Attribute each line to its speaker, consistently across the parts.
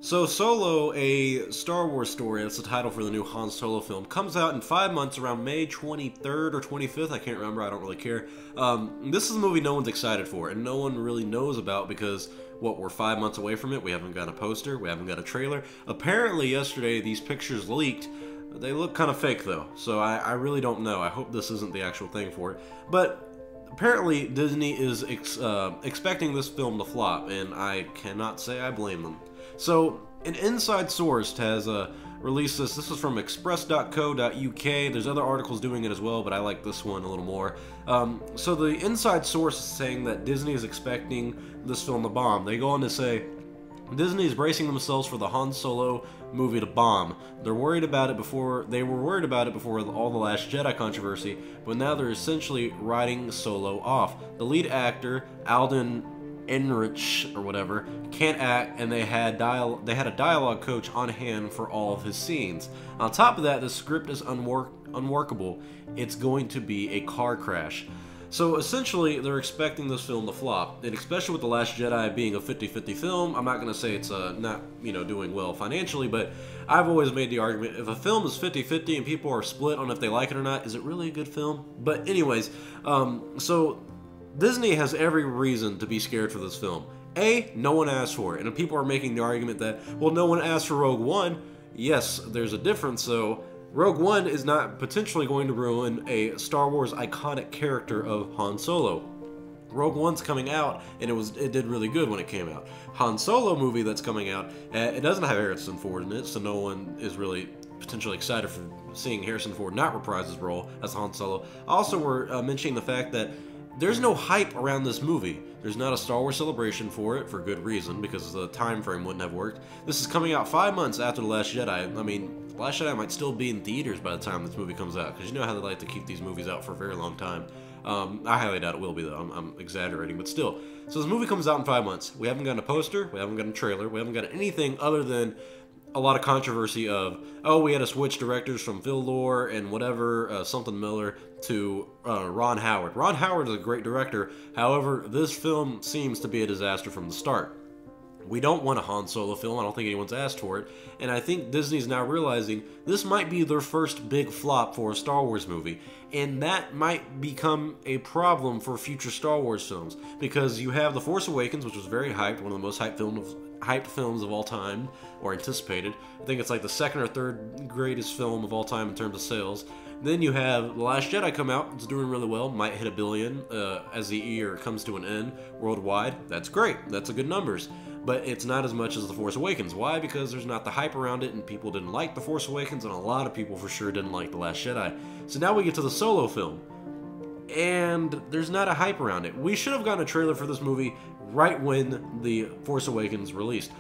Speaker 1: So Solo, a Star Wars story, that's the title for the new Han Solo film, comes out in 5 months around May 23rd or 25th, I can't remember, I don't really care. This is a movie no one's excited for, and no one really knows about because, what, we're 5 months away from it, we haven't got a poster, we haven't got a trailer. Apparently yesterday these pictures leaked. They look kind of fake though, so I really don't know. I hope this isn't the actual thing for it. But apparently Disney is expecting this film to flop, and I cannot say I blame them. So, an inside source has released this. This is from express.co.uk. There's other articles doing it as well, but I like this one a little more. So the inside source is saying that Disney is expecting this film to bomb. They go on to say, Disney is bracing themselves for the Han Solo movie to bomb. They were worried about it before all the Last Jedi controversy, but now they're essentially writing Solo off. The lead actor, Alden Ehrenreich or whatever, can't act, and they had a dialogue coach on hand for all of his scenes. On top of that, the script is unworkable. It's going to be a car crash. So essentially, they're expecting this film to flop, and especially with The Last Jedi being a 50-50 film, I'm not going to say it's not, doing well financially, but I've always made the argument, if a film is 50-50 and people are split on if they like it or not, is it really a good film? But anyways, so Disney has every reason to be scared for this film. A, no one asked for it, and people are making the argument that, well, no one asked for Rogue One. Yes, there's a difference, so Rogue One is not potentially going to ruin a Star Wars iconic character of Han Solo. Rogue One's coming out, and it did really good when it came out. Han Solo movie that's coming out, it doesn't have Harrison Ford in it, so no one is really potentially excited for seeing Harrison Ford not reprise his role as Han Solo. Also, we're mentioning the fact that there's no hype around this movie. There's not a Star Wars celebration for it, for good reason, because the time frame wouldn't have worked. This is coming out 5 months after The Last Jedi. I mean, The Last Jedi might still be in theaters by the time this movie comes out, because you know how they like to keep these movies out for a very long time. I highly doubt it will be, though. I'm exaggerating, but still. So this movie comes out in 5 months. We haven't gotten a poster, we haven't gotten a trailer, we haven't got anything other than a lot of controversy of, oh, we had to switch directors from Phil Lord and whatever, something Miller, to Ron Howard. Ron Howard is a great director, however, this film seems to be a disaster from the start. We don't want a Han Solo film, I don't think anyone's asked for it, and I think Disney's now realizing this might be their first big flop for a Star Wars movie, and that might become a problem for future Star Wars films, because you have The Force Awakens, which was very hyped, one of the most hyped films of all time, or anticipated. I think it's like the second or third greatest film of all time in terms of sales. Then you have The Last Jedi come out, it's doing really well, might hit 1 billion as the year comes to an end worldwide. That's great, that's a good numbers. But it's not as much as The Force Awakens. Why? Because there's not the hype around it, and people didn't like The Force Awakens, and a lot of people for sure didn't like The Last Jedi. So now we get to the Solo film, and there's not a hype around it. We should have gotten a trailer for this movie right when The Force Awakens released.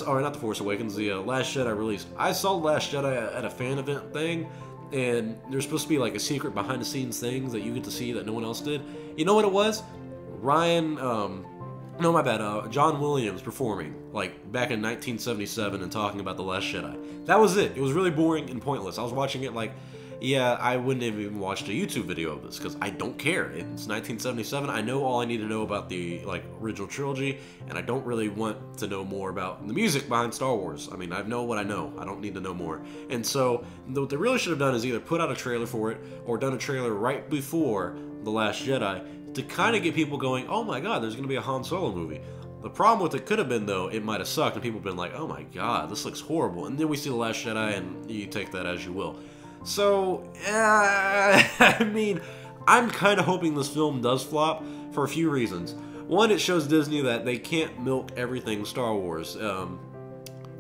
Speaker 1: Or not The Force Awakens, The Last Jedi released. I saw The Last Jedi at a fan event thing, and there's supposed to be like a secret behind-the-scenes things that you get to see that no one else did. You know what it was? John Williams performing, like, back in 1977 and talking about The Last Jedi. That was it. It was really boring and pointless. I was watching it like, yeah, I wouldn't have even watched a YouTube video of this, because I don't care. It's 1977. I know all I need to know about the, original trilogy, and I don't really want to know more about the music behind Star Wars. I mean, I know what I know. I don't need to know more. And so, what they really should have done is either put out a trailer for it, or done a trailer right before The Last Jedi, to kind of get people going, oh my god, there's going to be a Han Solo movie. The problem with it could have been, though, it might have sucked, and people have been like, oh my god, this looks horrible. And then we see The Last Jedi, and you take that as you will. So, I mean, I'm kind of hoping this film does flop for a few reasons. One, it shows Disney that they can't milk everything Star Wars.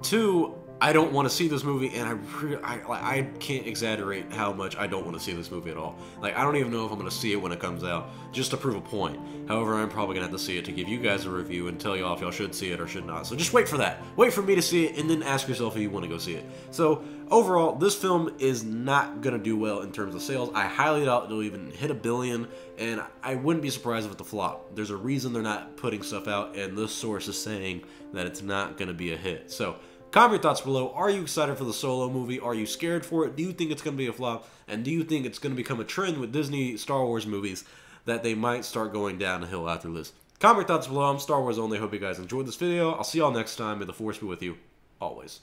Speaker 1: Two, I don't want to see this movie, and I can't exaggerate how much I don't want to see this movie at all. Like, I don't even know if I'm going to see it when it comes out, just to prove a point. However, I'm probably going to have to see it to give you guys a review and tell y'all if y'all should see it or should not. So just wait for that. Wait for me to see it, and then ask yourself if you want to go see it. So, overall, this film is not going to do well in terms of sales. I highly doubt it'll even hit 1 billion, and I wouldn't be surprised if it's a flop. There's a reason they're not putting stuff out, and this source is saying that it's not going to be a hit. So, comment your thoughts below. Are you excited for the Solo movie? Are you scared for it? Do you think it's going to be a flop? And do you think it's going to become a trend with Disney Star Wars movies that they might start going down the hill after this? Comment your thoughts below. I'm Star Wars Only. Hope you guys enjoyed this video. I'll see y'all next time. May the Force be with you. always.